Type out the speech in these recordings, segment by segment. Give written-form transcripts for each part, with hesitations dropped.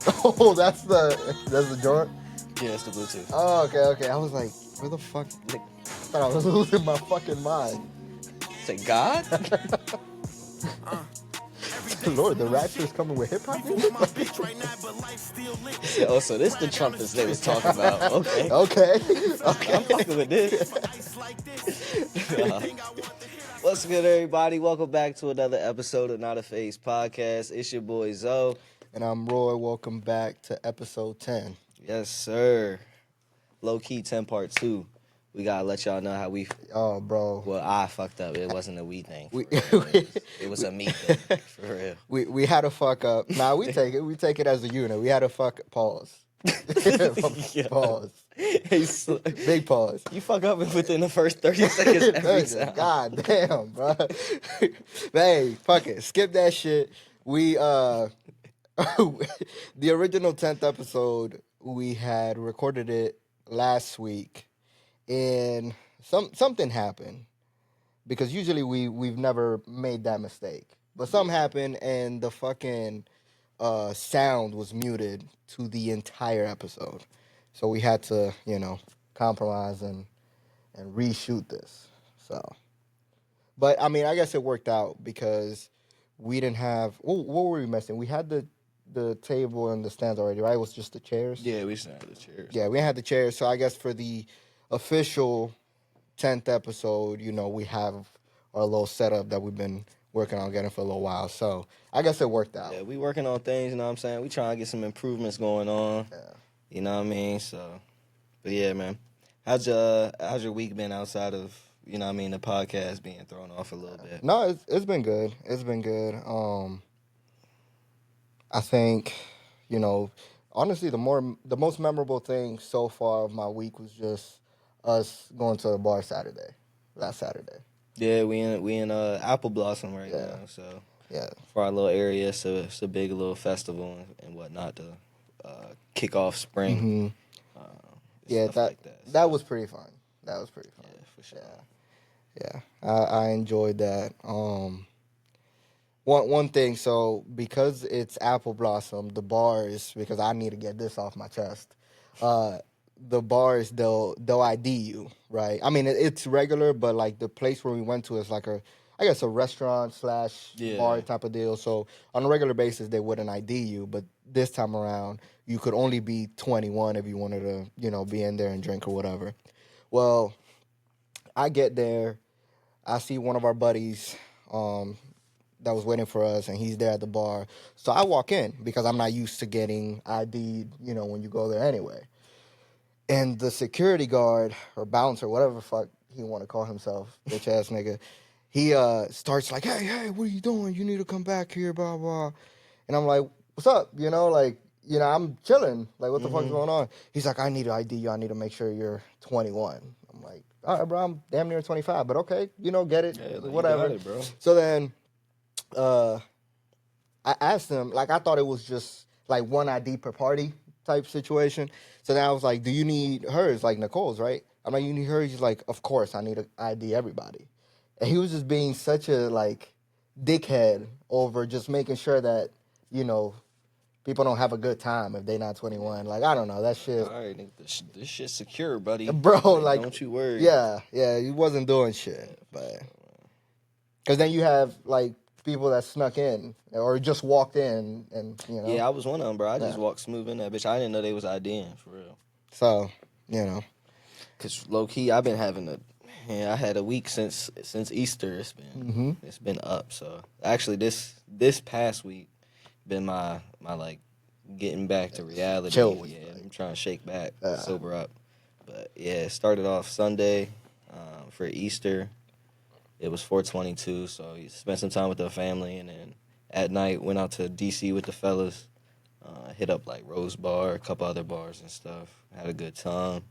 Oh, that's the joint. Yeah, it's the Bluetooth. Oh, okay. I was like, where the fuck? I thought I was losing my fucking mind. Say God? Lord, the Rapture's coming with hip hop music. Oh, so this the trumpets they was talking about. Okay. Okay. I'm fucking with this. What's good, everybody? Welcome back to another episode of NotAPhase podcast. It's your boy Zoe. And I'm Roy. Welcome back to episode 10. Yes, sir. Low key 10 part 2. We gotta let y'all know how we. Oh, bro. Well, I fucked up. It wasn't a we thing. We It was a me thing. For real. we had to fuck up. Nah, we take it. We take it as a unit. We had to fuck pause. Pause. Hey, Big pause. You fuck up within the first 30 seconds every time. God damn, bro. Hey, fuck it. Skip that shit. We the original 10th episode, we had recorded it last week, and something happened, because usually we've never made that mistake, but something happened and the fucking sound was muted to the entire episode, so we had to compromise and reshoot this. So, but I mean, I guess it worked out because we didn't have what were we missing? We had the table and the stands already, right? It was just the chairs. Yeah, we still have the chairs. Yeah, we had the chairs. So I guess for the official 10th episode, we have our little setup that we've been working on getting for a little while. So I guess it worked out. Yeah, we working on things, you know what I'm saying? We trying to get some improvements going on. Yeah. You know what I mean? So, but yeah, man. How's your week been outside of, you know what I mean, the podcast being thrown off a little bit? No, it's been good. It's been good. I think, honestly, the most memorable thing so far of my week was just us going to the bar last Saturday. Yeah, we in Apple Blossom right now, so yeah, for our little area, so it's a big little festival and whatnot to kick off spring. Mm-hmm. Yeah, that was pretty fun. That was pretty fun. Yeah, for sure. Yeah, I enjoyed that. One thing, so because it's Apple Blossom, the bars, because I need to get this off my chest, the bars, they'll ID you, right? I mean, it's regular, but like the place where we went to is like I guess a restaurant / bar type of deal. So on a regular basis, they wouldn't ID you, but this time around, you could only be 21 if you wanted to, be in there and drink or whatever. Well, I get there, I see one of our buddies that was waiting for us, and he's there at the bar. So I walk in because I'm not used to getting ID'd, when you go there anyway. And the security guard or bouncer, whatever the fuck he want to call himself, bitch ass nigga, he starts like, hey, what are you doing? You need to come back here, blah, blah. And I'm like, what's up? I'm chilling. Like, what the fuck's going on? He's like, I need to ID you. I need to make sure you're 21. I'm like, all right, bro, I'm damn near 25, but okay, get it, whatever. You got it, bro. So then I asked him, like, I thought it was just like one ID per party type situation. So then I was like, do you need hers? Like Nicole's, right? I'm like, you need hers? He's like, of course, I need to ID everybody. And he was just being such a, like, dickhead over just making sure that, people don't have a good time if they're not 21. Like, I don't know, that shit. All right, this shit's secure, buddy. Bro, like, don't you worry. Yeah, he wasn't doing shit. But, because then you have, like, people that snuck in or just walked in and, Yeah, I was one of them, bro. I just walked smooth in that bitch. I didn't know they was IDing, for real. So, Because low-key, I've been having I had a week since Easter. It's been up. So actually, this past week been my like getting back to reality. Chill. Yeah, I'm trying to shake back, sober up. But yeah, it started off Sunday for Easter. It was 4/22, so you spent some time with the family, and then at night went out to DC with the fellas. Hit up like Rose Bar, a couple other bars and stuff. Had a good time.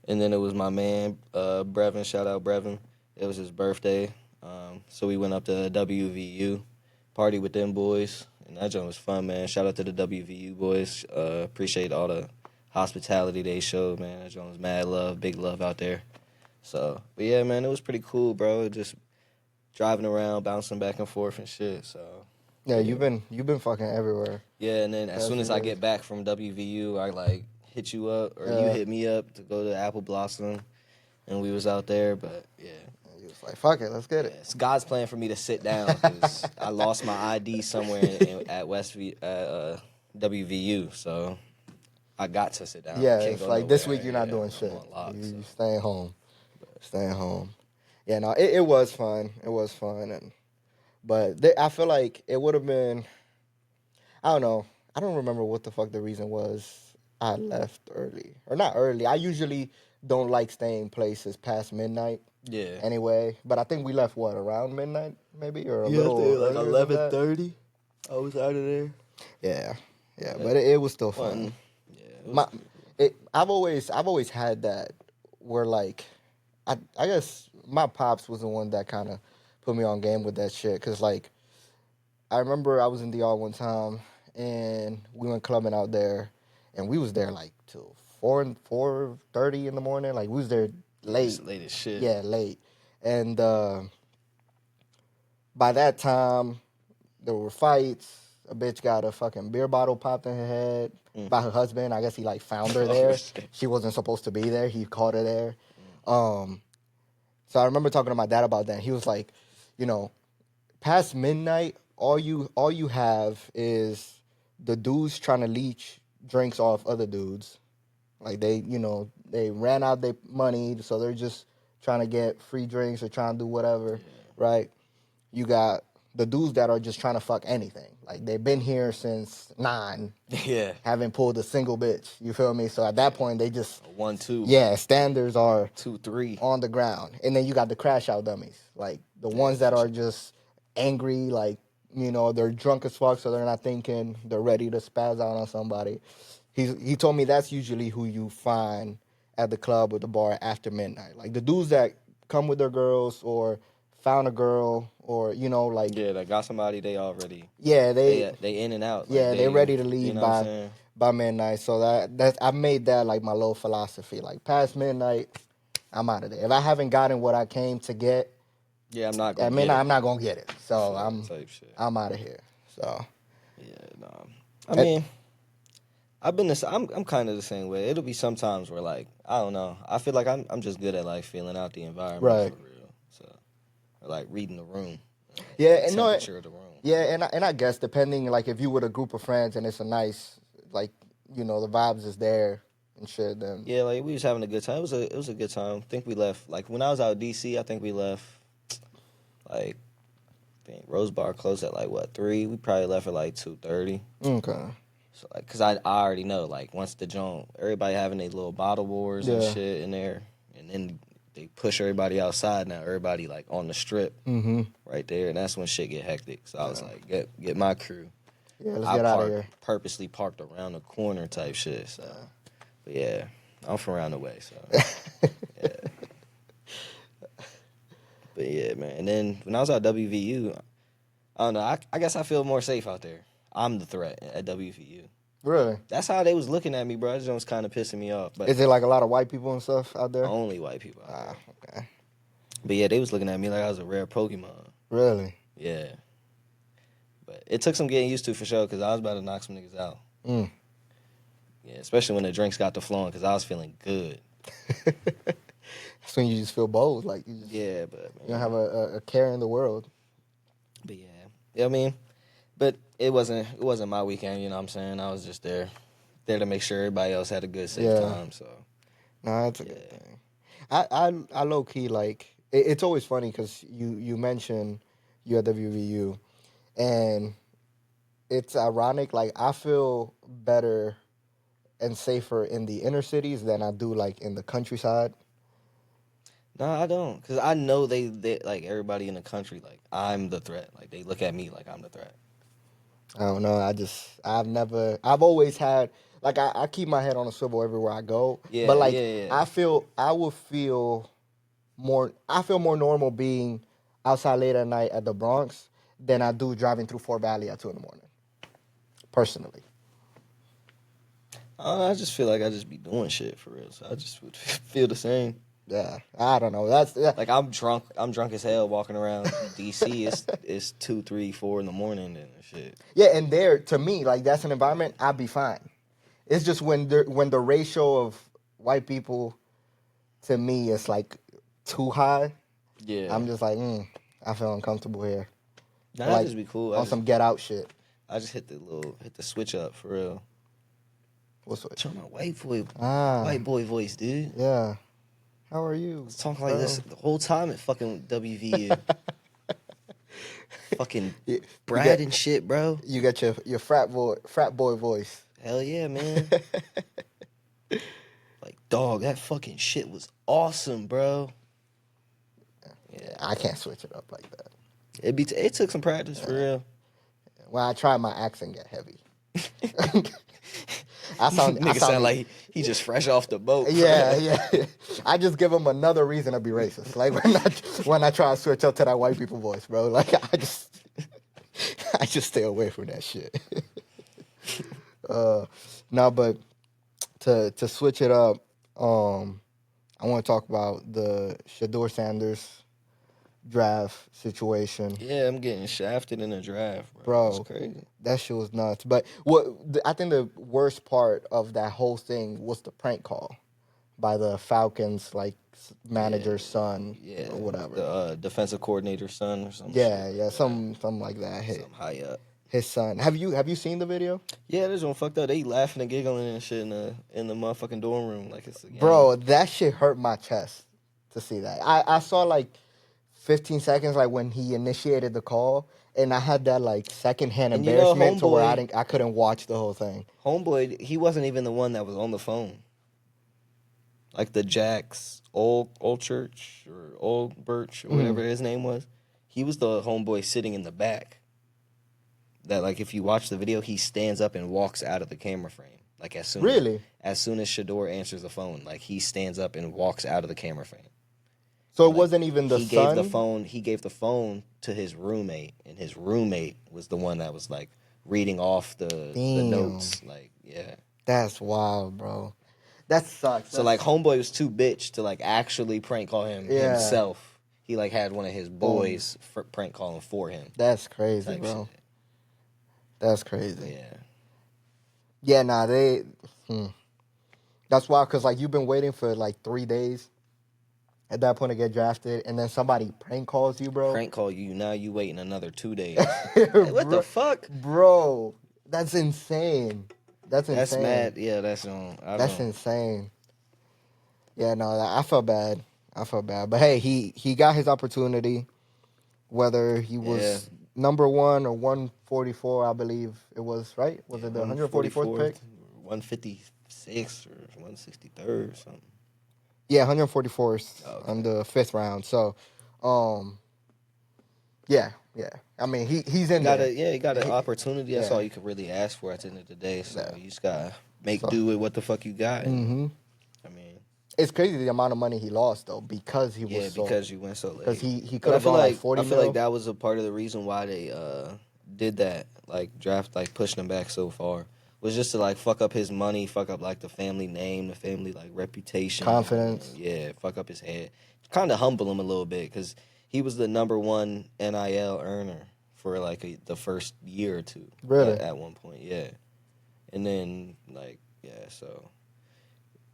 And then it was my man, Brevin. Shout out Brevin. It was his birthday. So we went up to WVU, party with them boys. And that joint was fun, man. Shout out to the WVU boys. Appreciate all the hospitality they showed, man. That joint was mad love, big love out there. So, but yeah, man, it was pretty cool, bro. Just driving around, bouncing back and forth and shit. So, Yeah, you've been fucking everywhere. Yeah, and then as Past soon few as I days. get back from WVU, I like hit you up or you Yeah. hit me up to go to Apple Blossom, and we was out there. But yeah, You was like, fuck it, let's get yeah, it. it's God's plan for me to sit down because I lost my ID somewhere at WVU, so I got to sit down. I Yeah, can't it's go like this week nowhere. you're not Yeah, doing I'm shit. on lock. So You staying home. Staying home. Yeah, no, it was fun. It was fun, but I feel like it would have been. I don't know. I don't remember what the fuck the reason was. I left early or not early. I usually don't like staying places past midnight yeah, anyway. But I think we left what around midnight maybe or a yeah, I little think like earlier than that. 11:30. I was out of there. Yeah, yeah. But But it was still fun. fun. Yeah, it was My, cool. I've always had that where like, I guess my pops was the one that kind of put me on game with that shit. Cause like I remember I was in DR one time and we went clubbing out there, and we was there like till 4:30 in the morning. Like we was there Yeah, it's late. late as shit. Yeah, late. And by that time there were fights. A bitch got a fucking beer bottle popped in her head by her husband. I guess he like found her Oh there. shit. She wasn't supposed to be there. He caught her there. Um, so I remember talking to my dad about that. He was like, you know, past midnight, all you have is the dudes trying to leech drinks off other dudes. Like they ran out their money, so they're just trying to get free drinks or trying to do whatever, right? You got the dudes that are just trying to fuck anything. Like they've been here since 9, Yeah. haven't pulled a single bitch. You feel me? So at that point, they just 1, 2, yeah, standards are 2, 3. on the ground, and then you got the crash out dummies, like the Yeah, ones that for are sure. just angry, like they're drunk as fuck, so they're not thinking, they're ready to spaz out on somebody. He told me that's usually who you find at the club or the bar after midnight, like the dudes that come with their girls or found a girl or like Yeah, they got somebody. They already yeah they in and out. Like they're they, ready to you leave know what I'm saying? by midnight. So that's I made that like my little philosophy. Like past midnight, I'm out of there. If I haven't gotten what I came to get Yeah, I'm not at gonna get midnight, it. I'm not gonna get it. So Sure, I'm type shit. I'm out of here. So Yeah, no. I eh, mean, I've been this. I'm kind of the same way. It'll be sometimes where like I don't know. I feel like I'm just good at like feeling out the environment for right. real. So or like reading the room, Yeah, the and no, temperature of the room. yeah, and I guess depending like if you with a group of friends and it's a nice like the vibes is there and shit, then Yeah, like we was having a good time. It was a good time. I think we left like when I was out of DC. I think we left like I think Rose Bar closed at like what 3. We probably left at like 2:30. okay. So like, cause I already know like once the joint, everybody having their little bottle wars and Yeah. shit in there, and then they push everybody outside. Now everybody like on the strip Mm-hmm. right there, and that's when shit get hectic. So I was like, get my crew. Yeah, let's I get out of here. purposely parked around the corner type shit. So, but yeah, I'm from around the way. So, yeah. But yeah, man. And then when I was at WVU, I don't know. I guess I feel more safe out there. I'm the threat at WVU. Really? That's how they was looking at me, bro. That was kind of pissing me off. But Is it like a lot of white people and stuff out there? only white people out Ah, there. okay. But yeah, they was looking at me like I was a rare Pokemon. Really? Yeah. But it took some getting used to for sure because I was about to knock some niggas out. Mm. Yeah, especially when the drinks got to flowing because I was feeling good. That's when you just feel bold, like Yeah, but you don't man. have a care in the world. But yeah. Yeah, I mean, but it wasn't my weekend, you know what I'm saying? I was just there to make sure everybody else had a good, safe Yeah. time. So, No, that's a yeah. good thing. I low key like it's always funny because you mentioned you at WVU, and it's ironic. Like I feel better and safer in the inner cities than I do like in the countryside. No, I don't. Because I know they, like, everybody in the country, like, I'm the threat. Like, they look at me like I'm the threat. I don't know. I've always had like I keep my head on a swivel everywhere I go. But Yeah, like yeah, yeah. I feel more normal being outside late at night at the Bronx than I do driving through Fort Valley at 2 in the morning. Personally. I just feel like I just be doing shit for real. So I just would feel the same. Yeah, I don't know. That's Like I'm drunk as hell walking around DC. It's 2, 3, 4 in the morning and shit. yeah, and there to me, like that's an environment I'd be fine. It's just when the ratio of white people to me is like too high. Yeah. I'm just like, I feel uncomfortable here. Nah, that Like just be cool. on some get out shit. I just hit the switch up for real. What's it? Turn my Ah, white boy voice, dude. yeah. How are I you? was talking like bro? this the whole time at fucking WVU. Fucking You, you Brad get and shit, bro. you get your frat boy voice. Hell yeah, man. Like, dog, that fucking shit was awesome, bro. Yeah, I can't switch it up like that. it took some practice for real. When I try, my accent get heavy. I Nigga sound sound like he just fresh off the boat, bro. yeah. I just give him another reason to be racist. Like when I try to switch up to that white people voice, bro. Like I just stay away from that shit. No, but to switch it up, I want to talk about the Shador Sanders draft situation. Yeah, I'm getting shafted in the draft, bro. It's Bro, crazy. that shit was nuts. But I think the worst part of that whole thing was the prank call by the Falcons like manager's son Yeah, or whatever. the defensive coordinator's son or some Yeah, shit. yeah, something like that. Some high up. His son. Have you seen the video? Yeah, this one fucked up. They laughing and giggling and shit in the motherfucking dorm room like it's a game. Bro, that shit hurt my chest to see that. I saw like 15 seconds like when he initiated the call, and I had that like secondhand And you know, embarrassment to where I couldn't watch the whole thing. homeboy, he wasn't even the one that was on the phone. Like the Jack's old church or old Birch or whatever his name was. He was the homeboy sitting in the back. That like if you watch the video, he stands up and walks out of the camera frame. Like as soon as Shador answers the phone, like he stands up and walks out of the camera frame. So it Like, wasn't even the son. He gave the phone to his roommate, and his roommate was the one that was like reading off the notes. Like, yeah. That's wild, bro. That sucks. So like homeboy was too bitch to like actually prank call him Yeah. himself. He like had one of his boys prank call him for him. That's crazy, Type bro. shit. That's crazy. Yeah. Yeah, nah, that's wild because like you've been waiting for like 3 days at that point to get drafted, and then somebody prank calls you, bro. Prank call you, now you waiting another 2 days. Hey, what the fuck? Bro, that's insane. That's insane. That's mad. Yeah, that's insane. Yeah, no, I felt bad. But hey, he got his opportunity. Whether he was number 1 or 144, I believe it was, right? Was it the 144th pick? 156 or 163rd or something. Yeah, 144th on the 5th round. So, yeah. I mean, he's in there. He got an opportunity. That's all you could really ask for at the end of the day. So you just gotta make do with what the fuck you got. And, I mean, it's crazy the amount of money he lost though because he was because you went so late. Because he could have gone like 40 I feel like that was a part of the reason why they did that, like draft, like pushing him back so far. Was just to like fuck up his money, fuck up like the family name, the family like reputation, confidence. Fuck up his head, kind of humble him a little bit because he was the number 1 NIL earner for like the first year or two. Really? At one point, yeah. And then like so.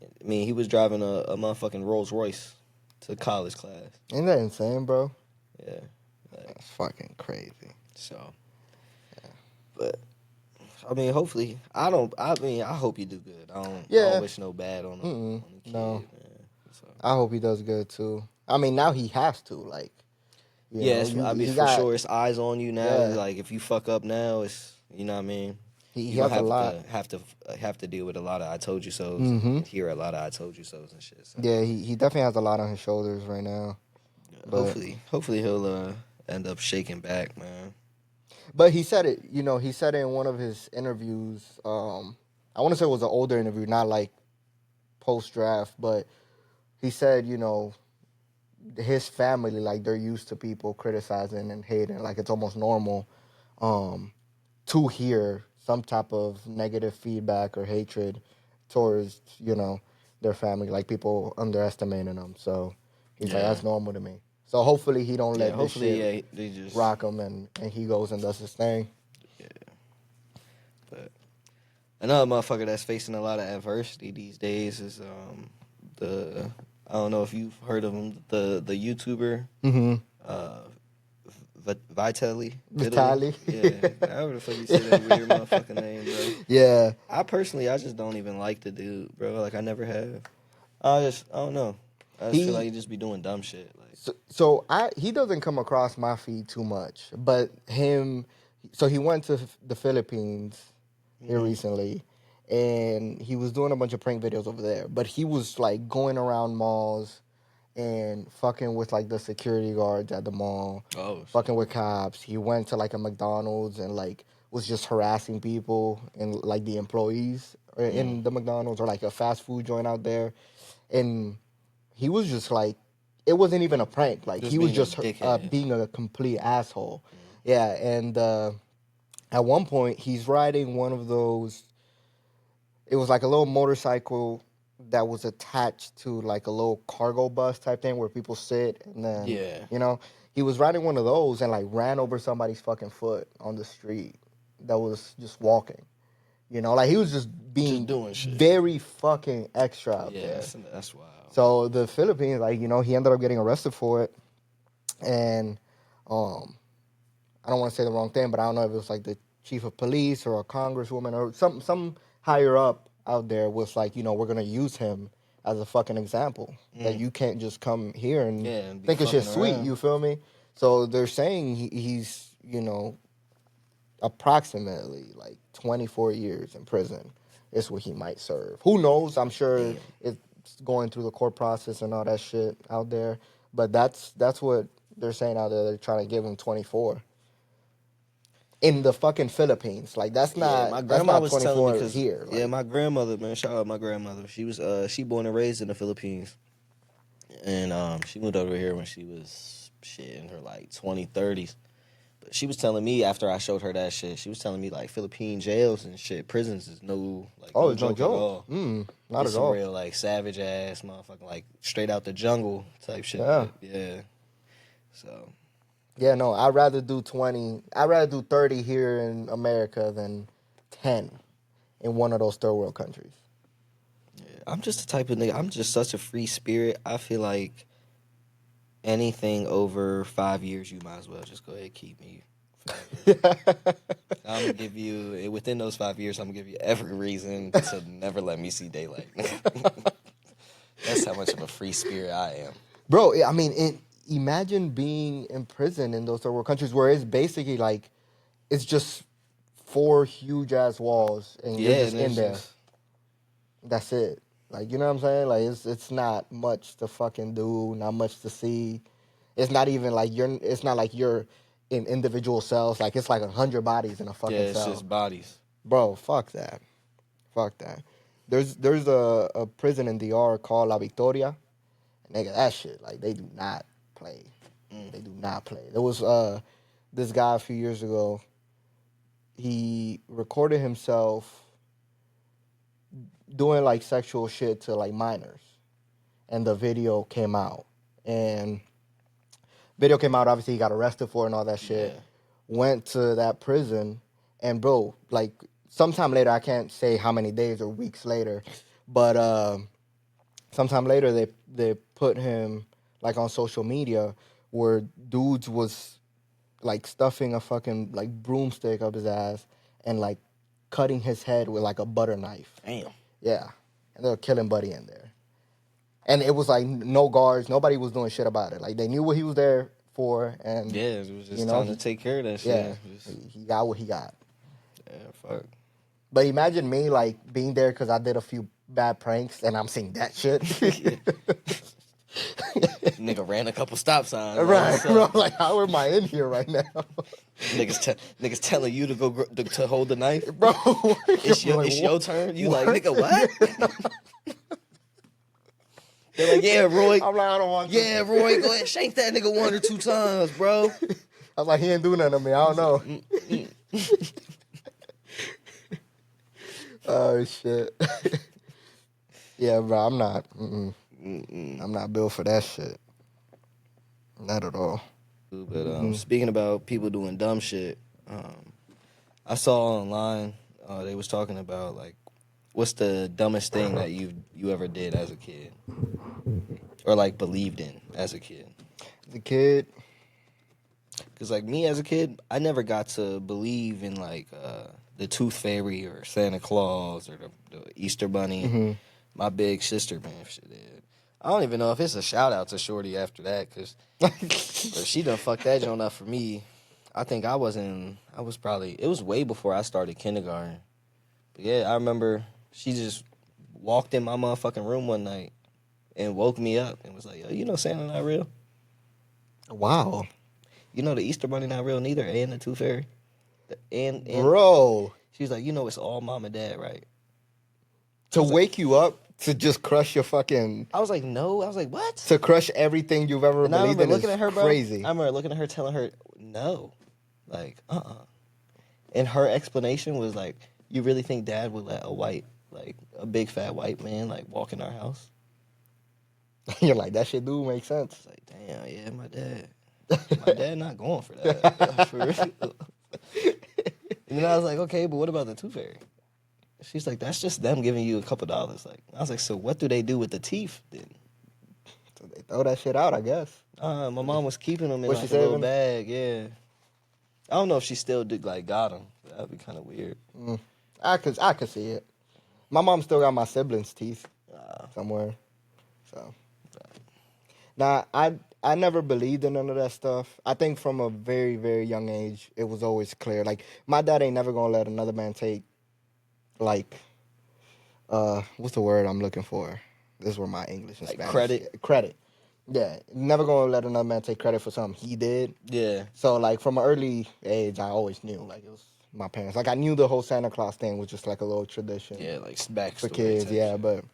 I mean, he was driving a motherfucking Rolls Royce to college class. Ain't that insane, bro? Yeah, that's fucking crazy. So, but. I mean, hopefully, I hope you do good. I don't wish no bad on the kid. No. Man. So. I hope he does good too. I mean, now he has to like. For sure, it's eyes on you now. Yeah. Like if you fuck up now, it's you know what I mean. He has a lot. Have to deal with a lot of I told you so's. And hear a lot of I told you so's and shit. So. Yeah, he definitely has a lot on his shoulders right now. Hopefully he'll end up shaking back, man. But he said it, he said it in one of his interviews. I want to say it was an older interview, not like post-draft, but he said, his family, like, they're used to people criticizing and hating. Like, it's almost normal to hear some type of negative feedback or hatred towards, their family, like people underestimating them. So he's like, Yeah. that's normal to me. So hopefully he don't Yeah, let this hopefully, shit yeah, they just, rock him, and he goes and does his thing. yeah. But another motherfucker that's facing a lot of adversity these days is the I don't know if you've heard of him, the YouTuber Mm-hmm. uh Vitaly. Vitaly. Yeah, however the fuck you say that weird motherfucking name, bro. Yeah. I just don't even like the dude, bro. Like I never have. I don't know. I just feel like He he just be doing dumb shit. Like he doesn't come across my feed too much, but him. So he went to the Philippines here mm-hmm. recently, and he was doing a bunch of prank videos over there. But he was like going around malls and fucking with like the security guards at the mall, Oh fucking shit. with cops. He went to like a McDonald's and like was just harassing people and like the employees Mm. in the McDonald's or like a fast food joint out there, and he was just like, it wasn't even a prank. Like Just he was being a just dickhead. being a complete asshole. Mm. Yeah, and at one point he's riding one of those. It was like a little motorcycle that was attached to like a little cargo bus type thing where people sit, and then Yeah. he was riding one of those and like ran over somebody's fucking foot on the street that was just walking. Like he was just Just being doing shit. very fucking extra out Yeah, there. that's wild. So the Philippines, like he ended up getting arrested for it, and um, I don't want to say the wrong thing, but I don't know if it was like the chief of police or a congresswoman or some higher up out there was like, we're gonna use him as a fucking example that Mm. you can't just come here and Yeah, and be think it's fucking just sweet. around. You feel me? So they're saying he's approximately like 24 years in prison is what he might serve. Who knows? I'm sure Damn. it's going through the court process and all that shit out there. But that's what they're saying out there. They're trying to give him 24 in the fucking Philippines. Like Yeah, my that's grandma not was telling me 24 because here. yeah, Like my grandmother, man, shout out my grandmother. She was she born and raised in the Philippines, and she moved over here when she was shit in her like 20s, 30s. But she was telling me after I showed her that shit, she was telling me like Philippine jails and shit, prisons is oh, no it's no joke at joke. all. Not It's at some all. real like savage ass motherfucking like straight out the jungle type Yeah. shit. Yeah. So Yeah, no, I'd rather do 20. I'd rather do 30 here in America than 10 in one of those third world countries. yeah, I'm just the type of nigga. I'm just such a free spirit. I feel like anything over 5 years, you might as well just go ahead and keep me forever. I'm gonna give you within those 5 years. I'm gonna give you every reason to never let me see daylight. That's how much of a free spirit I am. Bro, I mean, imagine being in prison in those third world countries where it's basically like it's just four huge ass walls and you're Yeah, just and in it's there. just That's it. Like, you know what I'm saying? Like it's not much to fucking do, not much to see. It's not even like it's not like you're in individual cells. Like it's like 100 bodies in a yeah, fucking it's cell. just bodies. Bro, fuck that. Fuck that. There's a prison in DR called La Victoria. Nigga, that shit, like they do not play. Mm. They do not play. There was this guy a few years ago. He recorded himself doing like sexual shit to like minors, and the video came out. And video came out. Obviously, he got arrested for it and all that shit. Yeah, Went to that prison, and bro, like sometime later, I can't say how many days or weeks later, but sometime later they put him like on social media where dudes was like stuffing a fucking like broomstick up his ass and like cutting his head with like a butter knife. damn. Yeah, and they were killing Buddy in there. And it was like no guards, nobody was doing shit about it. Like they knew what he was there for, and Yeah, it was you just know time to he, take care of that yeah, shit. Just he got what he got. yeah, fuck. But imagine me like being there because I did a few bad pranks and I'm seeing that shit. Nigga ran a couple stop signs. Like, Right, what's bro. up? Like, how am I in here right now, Niggas telling you to go to hold the knife. bro? It's I'm like, it's your turn. You like what? nigga what? They're like yeah, Roy. I'm like, I don't want. Yeah, Roy. Go ahead, shank that nigga 1 or 2 times, bro. I was like, he ain't do nothing to me. I don't He's like, know. Oh shit. Yeah, bro, I'm not. I'm not built for that shit. Not at all. But speaking about people doing dumb shit, I saw online they was talking about like what's the dumbest thing that you ever did as a kid or like believed in as a kid. As a kid, Cause like me as a kid, I never got to believe in like the Tooth Fairy or Santa Claus or the Easter Bunny. mm-hmm. My big sister, man, she did. I don't even know if it's a shout out to Shorty after that, cause she done fucked that joint up for me. I think I was probably, it was way before I started kindergarten. But yeah, I remember she just walked in my motherfucking room one night and woke me up and was like, yo, you know Santa not real? Wow, You know the Easter Bunny not real neither, and the Tooth Fairy? And bro, she was like, you know it's all mom and dad, right? I to was like, wake you up to just crush your fucking I was like, no. I was like, what? to crush everything you've ever And I believed remember in looking is at her, bro. I crazy. remember looking at her, telling her, no. Like, And her explanation was like, you really think dad would let a big fat white man, like, walk in our house? You're like, that shit do make sense. It's like, damn, yeah, my dad not going for that. For real. And then I was like, okay, but what about the Tooth Fairy? She's like, that's just them giving you a couple dollars. Like, I was like, so what do they do with the teeth then? So they throw that shit out, I guess. My mom was keeping them in What she like a little saving? bag. Yeah, I don't know if she still got them. That'd be kind of weird. I could see it. My mom still got my siblings' teeth somewhere. So now I never believed in none of that stuff. I think from a very, very young age it was always clear. Like my dad ain't never gonna let another man take like what's the word I'm looking for? This is where my English and Like Spanish credit. Yeah. Never gonna let another man take credit for something he did. Yeah. So like from an early age I always knew like it was my parents. Like I knew the whole Santa Claus thing was just like a little tradition Yeah, like for backstory kids, type yeah, shit.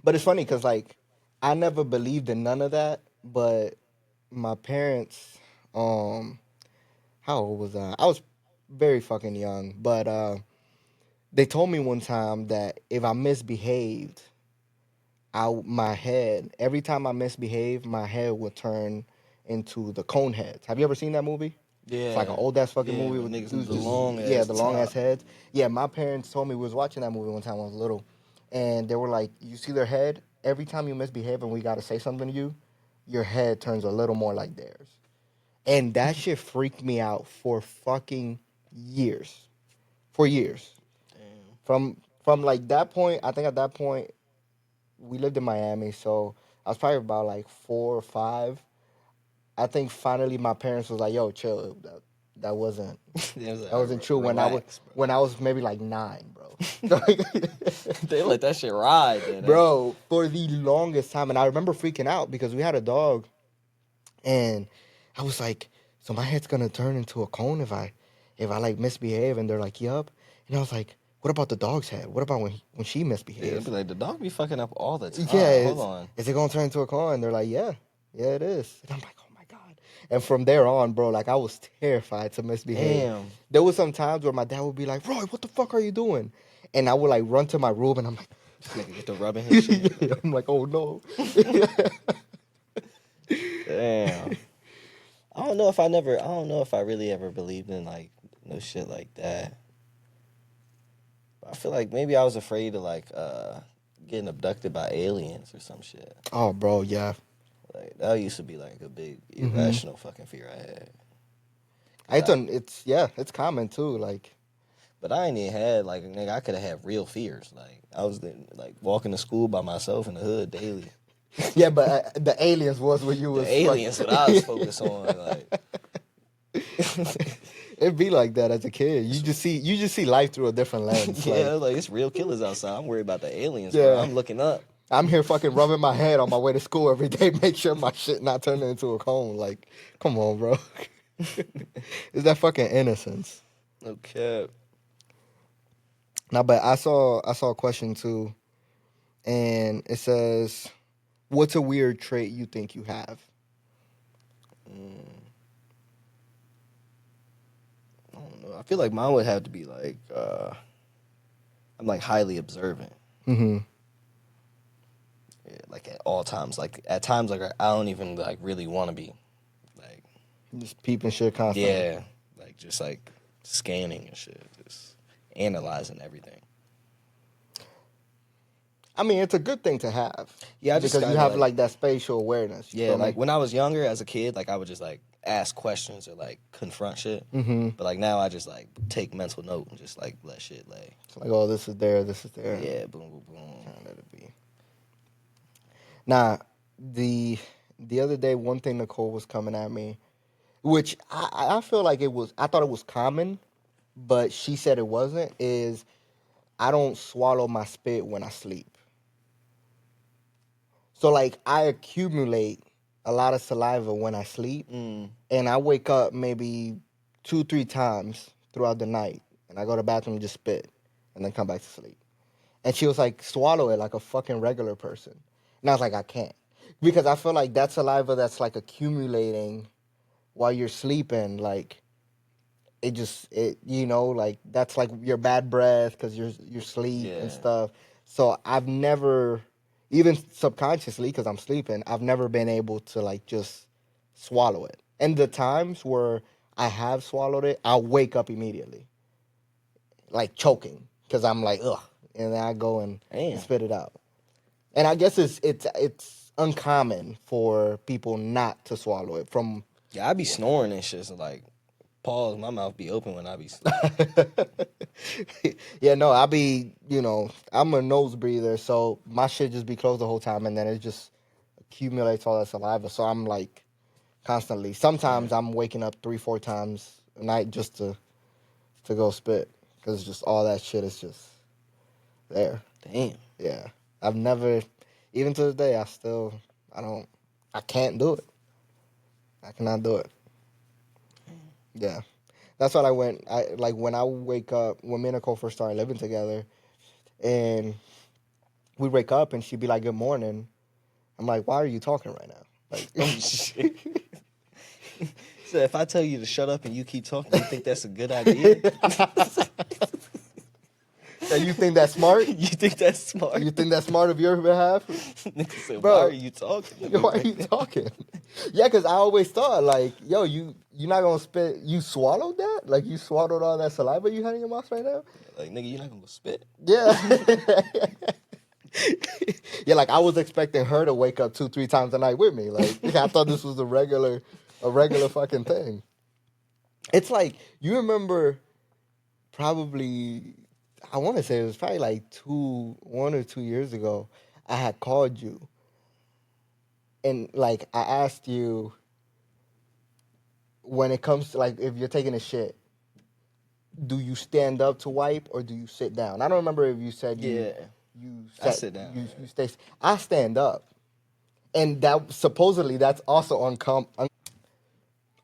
but it's funny because like I never believed in none of that. But my parents, um, how old was I? I was very fucking young. But they told me one time that if I misbehaved, my head every time I misbehaved, my head would turn into the cone heads. Have you ever seen that movie? It's like an Yeah. old ass fucking Yeah, movie with with niggas with dudes the just long yeah, ass the long ass top. heads. Yeah, my parents told me we was watching that movie one time when I was little, and they were like, "You see their head every time you misbehave, and we got to say something to you, your head turns a little more like theirs." And that shit freaked me out for fucking years, for years. Damn. From like that point, I think at that point we lived in Miami, so I was probably about like 4 or 5. I think finally my parents was like, "Yo, chill. That wasn't It was that wasn't true." relax, bro. When I was maybe like 9, bro. They let that shit ride, then. Bro, for the longest time, and I remember freaking out because we had a dog, and I was like, "So my head's gonna turn into a cone if I like misbehave?" And they're like, "Yup." And I was like, "What about the dog's head? What about when she Yeah, they'd misbehaves?" be like, the dog be fucking up all the Yeah, time. Hold on. is it gonna turn into a cone? And they're like, "Yeah, yeah, it is." And I'm like, "Oh my god!" And from there on, bro, like I was terrified to misbehave. Damn. There was some times where my dad would be like, "Roy, what the fuck are you doing?" And I would like run to my room, and I'm like, This nigga get to rubbing his shit. yeah, I'm like, "Oh no." Damn. I don't know if I really ever believed in like no shit like that. I feel like maybe I was afraid of like getting abducted by aliens or some shit. Oh, bro, yeah. Like that used to be like a big hmm irrational fucking fear I had. Cause I done. It's yeah, it's common too. Like but I ain't even had like nigga. I could have had real fears. Like I was like walking to school by myself in the hood daily. yeah, but the aliens was what you The was fuck. aliens, what I was focused on. Like It'd be like that as a kid. You just see life through a different lens. yeah, Like like it's real killers outside. I'm worried about the aliens, bro. yeah, I'm looking up. I'm here fucking rubbing my head on my way to school every day, make sure my shit not turning into a cone. Like, come on, bro. Is that fucking innocence? Okay. Now, but I saw a question too, and it says, "What's a weird trait you think you have?" Mm, I don't know. I feel like mine would have to be like I'm like highly observant. Mm-hmm. like at all times. Like at times, like I don't even like really want to be, like Just peeping shit constantly. yeah, like just like scanning and shit, just analyzing everything. I mean, it's a good thing to have. Yeah, I just Because you kind of have like like that spatial awareness. You yeah, feel like me? when I was younger as a kid, like I would just like ask questions or like confront shit. Mm-hmm. But like now, I just like take mental note and just like let shit lay. It's like, oh, this is there, this is there. Yeah, boom, boom, boom. Kind of let it be. Now, the other day, one thing Nicole was coming at me, which I feel like it was. I thought it was common, but she said it wasn't. Is I don't swallow my spit when I sleep. So like I accumulate a lot of saliva when I sleep, Mm. and I wake up maybe 2, 3 times throughout the night, and I go to the bathroom and just spit, and then come back to sleep. And she was like, swallow it like a fucking regular person. And I was like, I can't. Because I feel like that saliva that's like accumulating while you're sleeping, like like that's like your bad breath because you're sleep and Yeah. stuff. So I've never, even subconsciously, because I'm sleeping, I've never been able to like just swallow it. And the times where I have swallowed it, I'll wake up immediately, like choking, because I'm like, ugh, and then I go and Damn. spit it out. And I guess it's uncommon for people not to swallow it. From Yeah, I be snoring and shit. So like, pause. My mouth be open when I be sleeping. yeah, no, I be, I'm a nose breather, so my shit just be closed the whole time, and then it just accumulates all that saliva. So I'm like constantly. Sometimes I'm waking up 3, 4 times a night just to go spit because just all that shit is just there. Damn. Yeah, I've never, even to this day, I can't do it. I cannot do it. Yeah. That's what I went. I like when I wake up when me and Nicole first started living together, and we wake up and she'd be like, "Good morning." I'm like, "Why are you talking right now?" Oh Like, shit. So if I tell you to shut up and you keep talking, you think that's a good idea? and you think that's smart? You think that's smart? You think that's smart of your behalf, Nigga said, why are bro? you talking to me Why are you like that? talking? Yeah, because I always thought like, yo, you're not gonna spit. You swallowed that? Like you swallowed all that saliva you had in your mouth right now? Like, nigga, you're not gonna go spit? Yeah. Yeah, like I was expecting her to wake up 2, 3 times a night with me. Like I thought this was a regular fucking thing. It's like you remember probably I want to say it was probably like 1 or 2 years ago. I had called you and like I asked you when it comes to like if you're taking a shit, do you stand up to wipe or do you sit down? I don't remember if you said you Yeah. you I sat sit down. you stay. I stand up, and that supposedly that's also uncommon.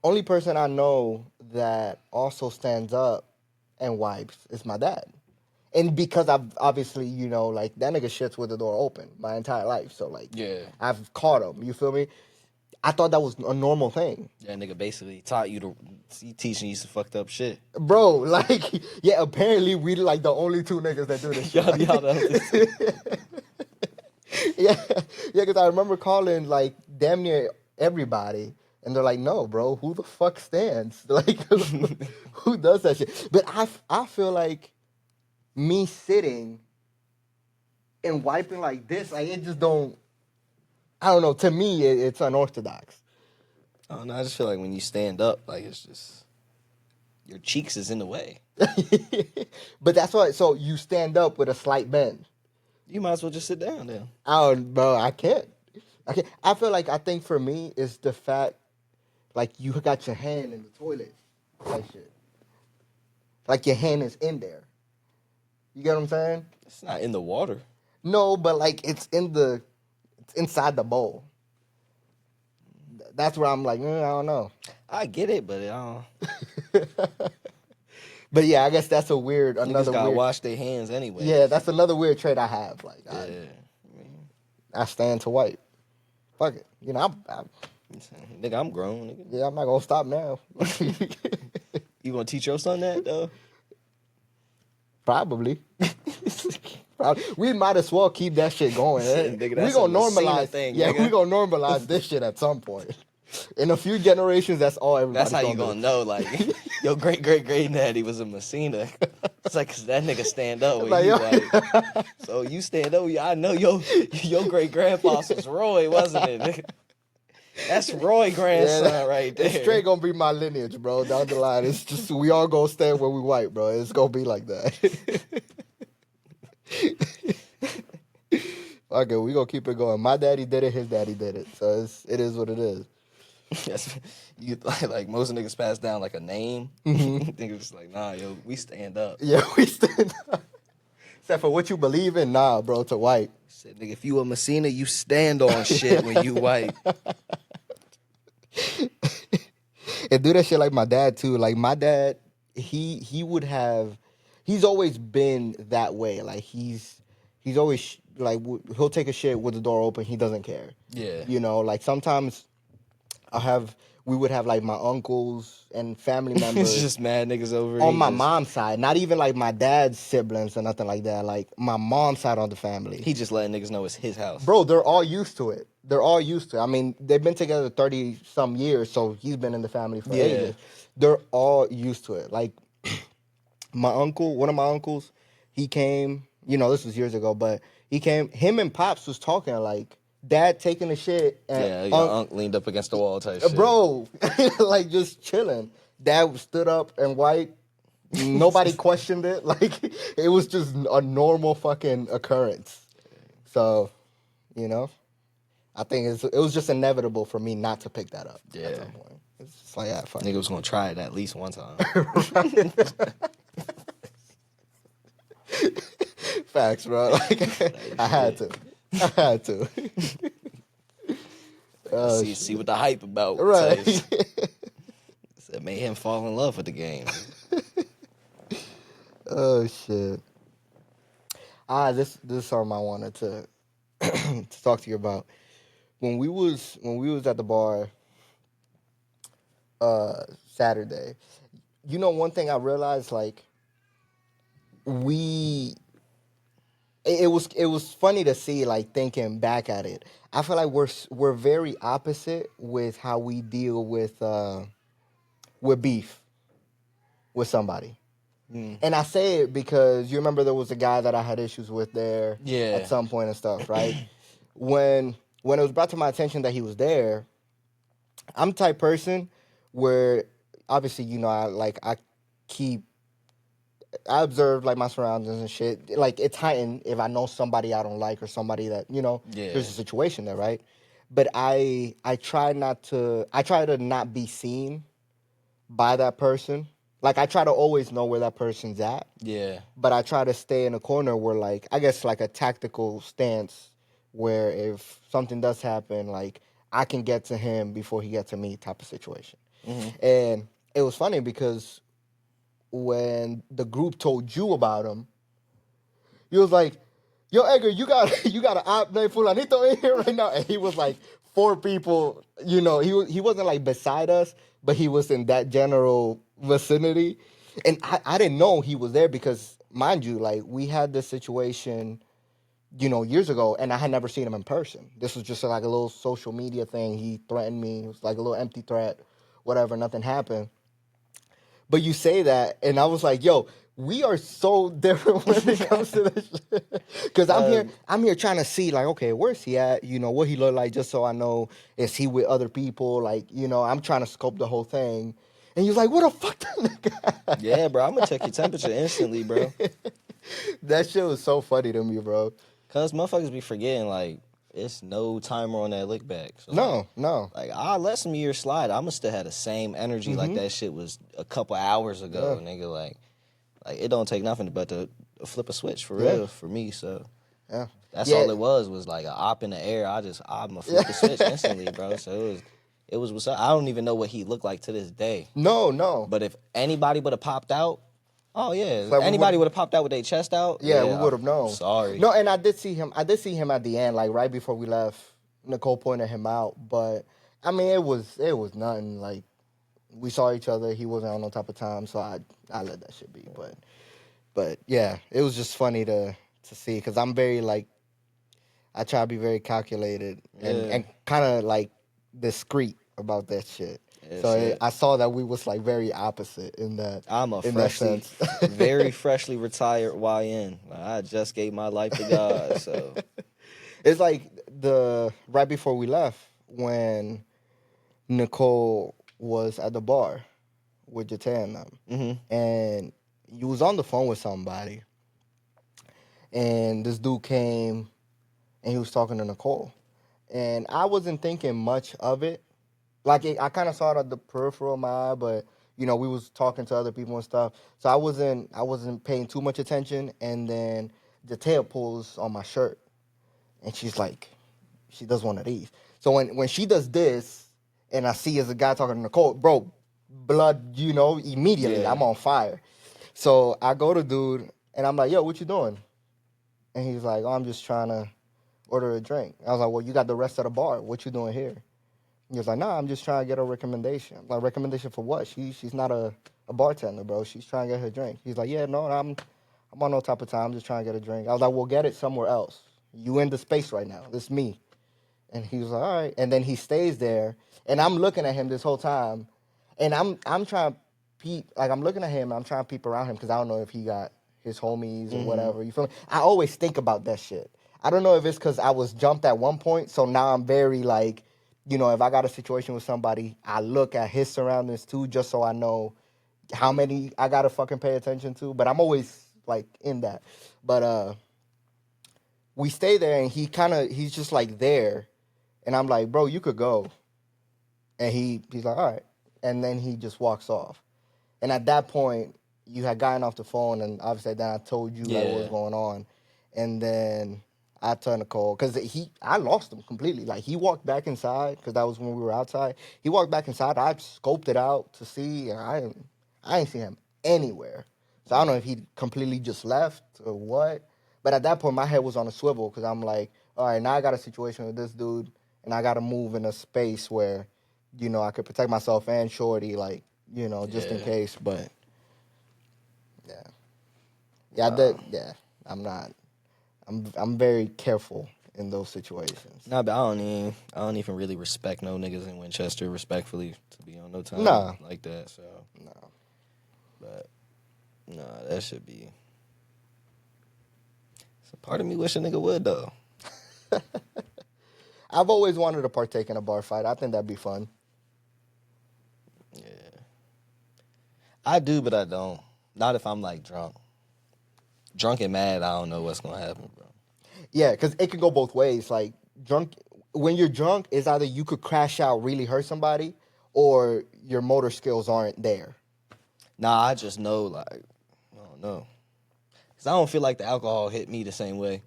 Only person I know that also stands up and wipes is my dad. And because I've obviously, like that nigga shits with the door open my entire life. So like Yeah. I've caught him. You feel me? I thought that was a normal thing. That nigga basically taught you to, he teaching you some fucked up shit. Bro, like, yeah, apparently we like the only two niggas that do this shit. Y'all the other Yeah, yeah, because I remember calling like damn near everybody, and they're like, "No, bro, who the fuck stands? Like, who does that shit?" But I feel like me sitting and wiping like this, like it just don't. I don't know. To me, it's unorthodox. I don't know. I just feel like when you stand up, like it's just your cheeks is in the way. But that's why. So you stand up with a slight bend. You might as well just sit down then. Bro, I can't. I can't. I feel like I think for me it's the fact like you got your hand in the toilet, like shit. Like your hand is in there. You get what I'm saying? It's not in the water. No, but like it's inside the bowl. That's where I'm like, I don't know. I get it, but I don't. But yeah, I guess that's Niggas another gotta weird. wash their hands anyway. Yeah, that's another weird trait I have. Like Yeah. I stand to wipe. Fuck it. Nigga, I'm grown, nigga. Yeah, I'm not gonna stop now. You gonna teach your son that though? Probably. We might as well keep that shit going. Nigga, We that's a gonna Messina normalize. thing, Yeah, nigga. we gonna normalize this shit at some point. In a few generations, that's all everybody's That's how you gonna gonna do. know, like, your great-great-great-daddy was a Messina. It's like, 'cause that nigga stand up when Like, he yo. white. So you stand up, I know your great-grandpa was Roy, wasn't it, nigga? That's Roy grandson right there. It's straight gonna be my lineage, bro. Down the line, it's just we all gonna stand where we white, bro. It's gonna be like that. Okay, we gonna keep it going. My daddy did it. His daddy did it. So it is what it is. Yes, you like most niggas pass down like a name. Niggas just like, nah, yo, we stand up. Yeah, we stand up. Except for what you believe in, nah, bro. To white. Said, nigga, if you a Messina, you stand on shit when you white. And do that shit like my dad too. Like my dad, he would have, he's always been that way. Like he's always like he'll take a shit with the door open. He doesn't care. Yeah. You know, like sometimes we would have like my uncles and family It's members just mad niggas over. on my mom's side. Not even like my dad's siblings or nothing like that. Like my mom's side of the family. He just letting niggas know it's his house. Bro, they're all used to it. They're all used to it. I mean, they've been together 30 some years, so he's been in the family for ages. They're all used to it. Like my uncle, one of my uncles, he came, this was years ago, but he came, him and Pops was talking like dad taking a shit and Yeah, your uncle leaned up against the wall type shit. bro, like just chilling. Dad stood up and wiped. Nobody questioned it. Like it was just a normal fucking occurrence. So, I think it was just inevitable for me not to pick that up at some point. It's just like, fuck. Nigga was gonna try it at least one time. Facts, bro. Like, I had to. See what the hype about. Right. That made him fall in love with the game. Oh shit. This is something I wanted to to talk to you about. When we was at the bar Saturday, one thing I realized, like, it was funny to see, like, thinking back at it. I feel like we're very opposite with how we deal with beef with somebody. And I say it because you remember there was a guy that I had issues with there at some point and stuff, right? When it was brought to my attention that he was there, I'm the type person where obviously, I observe like my surroundings and shit. Like it's heightened if I know somebody I don't like or somebody that, there's a situation there, right? But I try to not be seen by that person. Like I try to always know where that person's at. Yeah. But I try to stay in a corner where, like, I guess like a tactical stance where if something does happen, like I can get to him before he gets to me type of situation. Mm-hmm. And it was funny because when the group told you about him, he was like, yo, Edgar, you got an op named Fulanito in here right now? And he was like 4 people, he wasn't like beside us, but he was in that general vicinity. And I didn't know he was there because, mind you, like we had this situation, years ago, and I had never seen him in person. This was just like a little social media thing. He threatened me. It was like a little empty threat, whatever, nothing happened. But you say that, and I was like, yo, we are so different when it comes to this shit. Because I'm here trying to see, like, okay, where's he at? What he look like, just so I know, is he with other people? Like, I'm trying to scope the whole thing. And you're like, what the fuck that nigga? Yeah, bro, I'm gonna check your temperature instantly, bro. That shit was so funny to me, bro. Cause motherfuckers be forgetting, like, it's no timer on that look back. So, no. Like, I let some years slide. I must have had the same energy like that shit was a couple hours ago, nigga. Like it don't take nothing but to flip a switch for real for me. So that's all it was like an op in the air. I'm gonna flip the switch instantly, bro. So it was what's up. I don't even know what he looked like to this day. No. But if anybody would have popped out, oh yeah, like anybody would have popped out with their chest out. Yeah, we would have known. Sorry. No, and I did see him at the end, like right before we left. Nicole pointed him out, but I mean, it was nothing. Like we saw each other. He wasn't on no type of time, so I let that shit be. But yeah, it was just funny to to see because I'm very like I try to be very calculated Yeah. and kind of like discreet about that shit. Yeah, So shit. I saw that we was like very opposite I'm a in that freshly, sense. very freshly retired YN. Like, I just gave my life to God, so It's like the right before we left when Nicole was at the bar with Jatan and them, and you was on the phone with somebody, and this dude came and he was talking to Nicole, and I wasn't thinking much of it. Like I kind of saw it at the peripheral of my eye, but we was talking to other people and stuff, so I wasn't paying too much attention. And then Jatan pulls on my shirt, and she's like, she does one of these. So when she does this, and I see as a guy talking to Nicole, bro, blood, immediately yeah. I'm on fire. So I go to dude, and I'm like, yo, what you doing? And he's like, oh, I'm just trying to order a drink. I was like, well, you got the rest of the bar. What you doing here? He was like, nah, I'm just trying to get a recommendation. I'm like, recommendation for what? She's not a bartender, bro. She's trying to get her drink. He's like, yeah, no, I'm on no type of time. I'm just trying to get a drink. I was like, well, get it somewhere else. You in the space right now. It's me. And he was like, all right. And then he stays there. And I'm looking at him this whole time. And I'm trying to peep. Like, I'm looking at him. And I'm trying to peep around him because I don't know if he got his homies or whatever. You feel me? I always think about that shit. I don't know if it's because I was jumped at one point. So now I'm very, like, if I got a situation with somebody, I look at his surroundings too, just so I know how many I got to fucking pay attention to. But I'm always, like, in that. But we stay there. And he's just, like, there. And I'm like, bro, you could go. And he's like, all right. And then he just walks off. And at that point, you had gotten off the phone, and obviously then I told you like what was Yeah. going on. And then I turned to Cole because I lost him completely. Like he walked back inside because that was when we were outside. He walked back inside. I scoped it out to see, and I ain't see him anywhere. So I don't know if he completely just left or what. But at that point, my head was on a swivel because I'm like, all right, now I got a situation with this dude, and I got to move in a space where, I could protect myself and Shorty, like, just in Yeah. case. But yeah, yeah, Wow. I'm not. I'm very careful in those situations. Nah, but I don't even really respect no niggas in Winchester, respectfully, to be on no time Nah, like that. So, no. but nah, that should be. So part of me wish a nigga would though. I've always wanted to partake in a bar fight. I think that'd be fun. Yeah, I do, but I don't. Not if I'm like drunk. Drunk and mad, I don't know what's gonna happen, bro. Yeah, because it can go both ways. Like drunk, when you're drunk, it's either you could crash out, really hurt somebody, or your motor skills aren't there. Nah, I just know like I don't know, cause I don't feel like the alcohol hit me the same way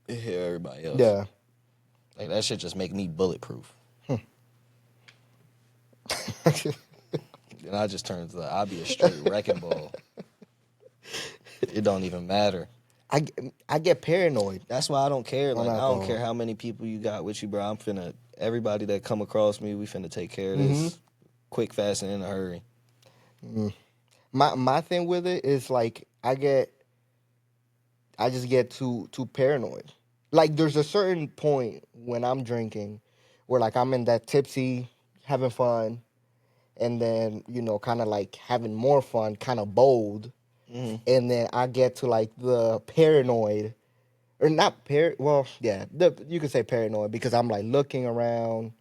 it hit everybody else. Yeah. Like that shit just make me bulletproof. And I just turn to I'll be a straight wrecking ball. It don't even matter. I get paranoid That's why I don't care. on Like I don't care alcohol. how many people you got with you, bro. I'm finna everybody that come across me, we finna take care of Mm-hmm. this quick, fast, and in a hurry. My thing with it is like I just get too paranoid. Like there's a certain point when I'm drinking where like I'm in that tipsy, having fun, and then kind of like having more fun, kind of bold, Mm-hmm. and then I get to like the paranoid, or not well, yeah, you could say paranoid because I'm like looking around,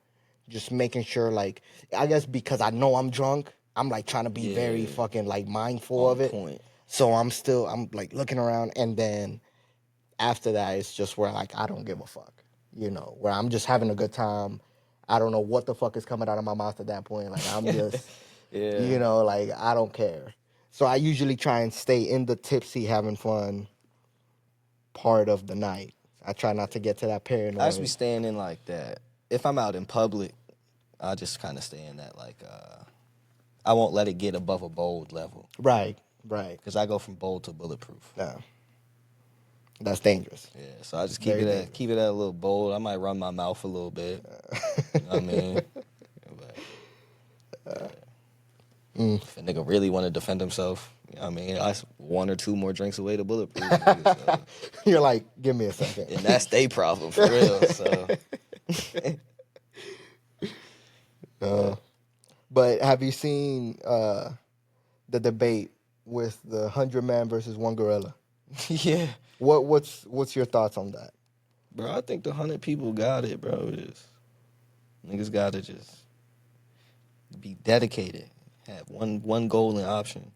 just making sure like I guess because I know I'm drunk, I'm like trying to be very Yeah, fucking like mindful on of it. point. So I'm like looking around, and then after that it's just where like I don't give a fuck, where I'm just having a good time. I don't know what the fuck is coming out of my mouth at that point. Like I'm just, Yeah, like I don't care. So I usually try and stay in the tipsy, having fun part of the night. I try not to get to that I just be paranoid. staying in like that. If I'm out in public, I just kind of stay in that like I won't let it get above a bold level Right, right. because I go from bold to bulletproof. No, that's dangerous. Yeah, so I just Very dangerous. keep it at a little bold. I might run my mouth a little bit. You know what I mean, but, If a nigga really want to defend himself, you know what I mean, I one or two more drinks away to bulletproof. Nigga, so. You're like, give me a second. And that's their problem for real. So, But have you seen the debate with the 100 man versus one gorilla? yeah, What's your thoughts on that? bro, I think the 100 people got it, bro. Niggas gotta just be dedicated. Have one goal and option.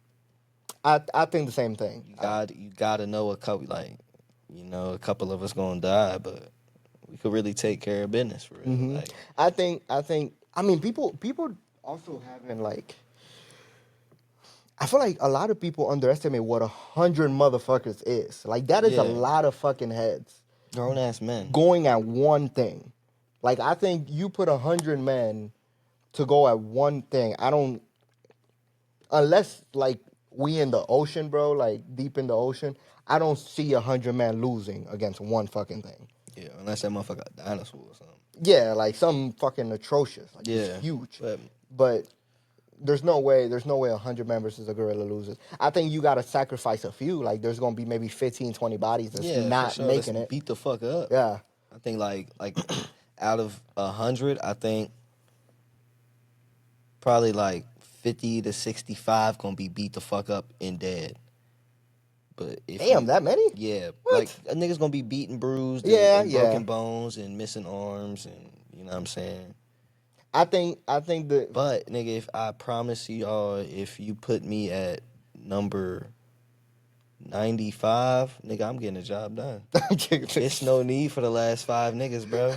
I think the same thing. You gotta know a couple a couple of us gonna die, but we could really take care of business for real. Mm-hmm. Like, I mean people also haven't like. I feel like a lot of people underestimate what 100 motherfuckers is. Like that is a Yeah. lot of fucking heads grown ass men. going at one thing. Like I think you put 100 men to go at one thing. I don't, unless like we in the ocean, bro, like deep in the ocean. I don't see 100 men losing against one fucking thing. Yeah, unless that motherfucker got dinosaur or something. Yeah, like something fucking atrocious. Like Yeah, it's huge. but But there's no way 100 men versus a gorilla loses. I think you got to sacrifice a few. Like there's going to be maybe 15, 20 bodies that's yeah, for not sure. making Let's it. beat the fuck up. Yeah. I think like out of 100, I think probably like 50 to 65 gonna be beat the fuck up and dead. But if Damn, that many? Yeah, What? like a nigga's gonna be beaten, bruised, Yeah, and yeah. broken bones and missing arms, and you know what I'm saying. I think that. But nigga, if I promise y'all, if you put me at number 95, nigga, I'm getting the job done. It's no need for the last 5 niggas, bro.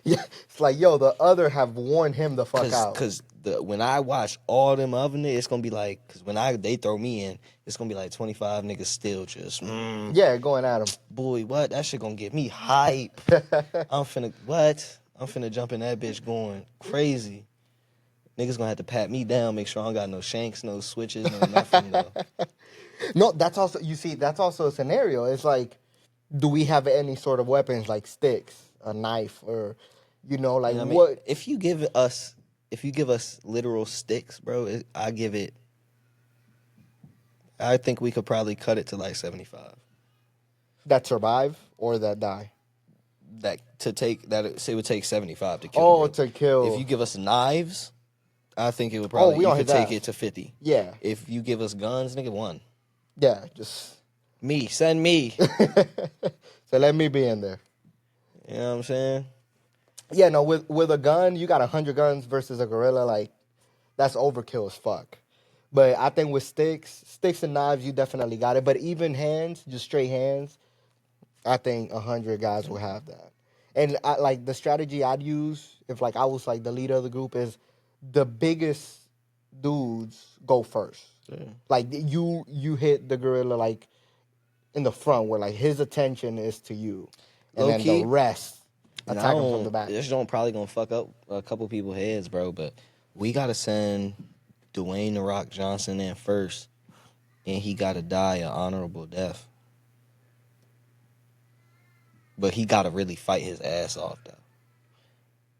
Yeah, it's like yo, the other have worn him the fuck out. Cause when I watch all them other niggas, it's gonna be like, cause when they throw me in, it's gonna be like 25 niggas still just Yeah, going at him. boy, what? That shit gonna get me hype. I'm finna jump in that bitch going crazy. Niggas gonna have to pat me down, make sure I don't got no shanks, no switches, no nothing. No. No, that's also that's also a scenario. It's like, do we have any sort of weapons like sticks, a knife, or like You know what I mean? what? If you give us literal sticks, bro, I think we could probably cut it to like 75. That survive or that die? That it would take 75 to kill. Oh, the gorilla. to kill. If you give us knives, I think it would probably we you on could his take ass. it to 50. Yeah, If you give us guns, nigga, 1. yeah. Just Send me. so let me be in there. You know what I'm saying? Yeah, no. With a gun, you got 100 guns versus a gorilla. Like that's overkill as fuck. But I think with sticks and knives, you definitely got it. But even hands, just straight hands, I think 100 guys will have that. And like the strategy I'd use if like I was like the leader of the group is the biggest dudes go first. Yeah. Like you hit the gorilla like in the front where like his attention is to you, and Low then key, the rest and attack him from the back. This joint probably gonna fuck up a couple people's heads, bro. But we gotta send Dwayne the Rock Johnson in first, and he gotta die an honorable death. But he gotta really fight his ass off, though.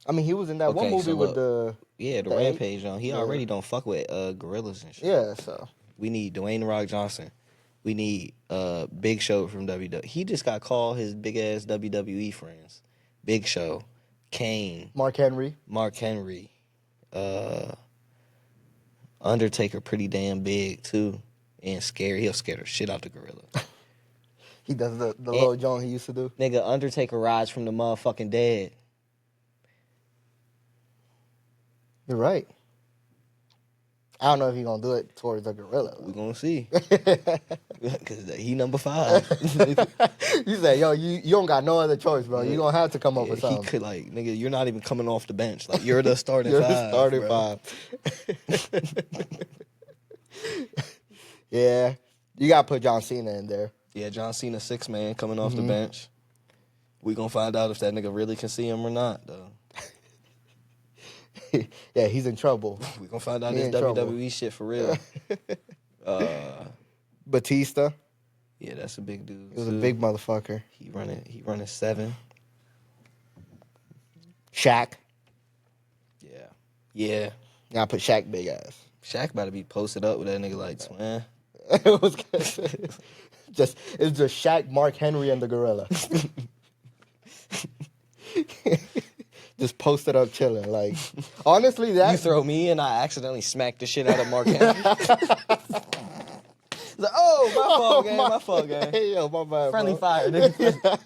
I mean, he was in that one Okay, movie so with look, the the the Rampage on. He the- already don't fuck with gorillas and shit. yeah. So We need Dwayne the Rock Johnson. We need Big Show from WWE. He just got called his big ass WWE friends. Big Show, Kane, Mark Henry. Undertaker, pretty damn big too, and scary. He'll scare the shit out the gorilla. He does the little John he used to do. Nigga, Undertaker rides from the motherfucking dead. You're right. I don't know if he's gonna do it towards the gorilla. We gonna see. Cause he number 5. You said, yo, you don't got no other choice, bro. You gonna have to come up with He something. could like, nigga, you're not even coming off the bench. Like you're the starting You're 5. the starting bro. 5. Yeah, you gotta put John Cena in there. Yeah, John Cena 6-man coming off the bench. We gonna find out if that nigga really can see him or not, though. Yeah, he's in trouble. We gonna find out He this in trouble. WWE shit for real. Batista, Yeah, that's a big dude. he was a too. big motherfucker. He running 7. Shaq. Yeah. Yeah, I put Shaq big ass. Shaq about to be posted up with that nigga like twin. It was it's just Shaq, Mark Henry, and the gorilla. Just posted up chilling. Like, honestly, that You throw me and I accidentally smack the shit out of Mark Henry. Like, oh, my fault, gang. My fault, gang. Hey, yo, my bad, Friendly bro. fire, nigga.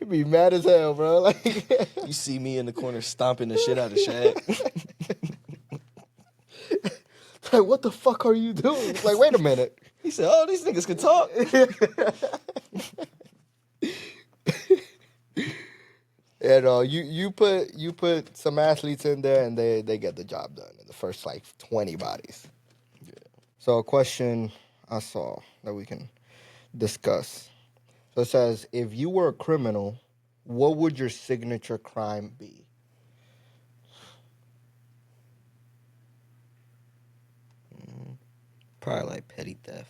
Be mad as hell, bro. Like, You see me in the corner stomping the shit out of Shaq. like, what the fuck are you doing? Like, wait a minute. He said, oh, these niggas can talk. And you put some athletes in there, and they get the job done in the first like 20 bodies. Yeah. So a question I saw that we can discuss. So it says, if you were a criminal, what would your signature crime be? Probably like petty theft.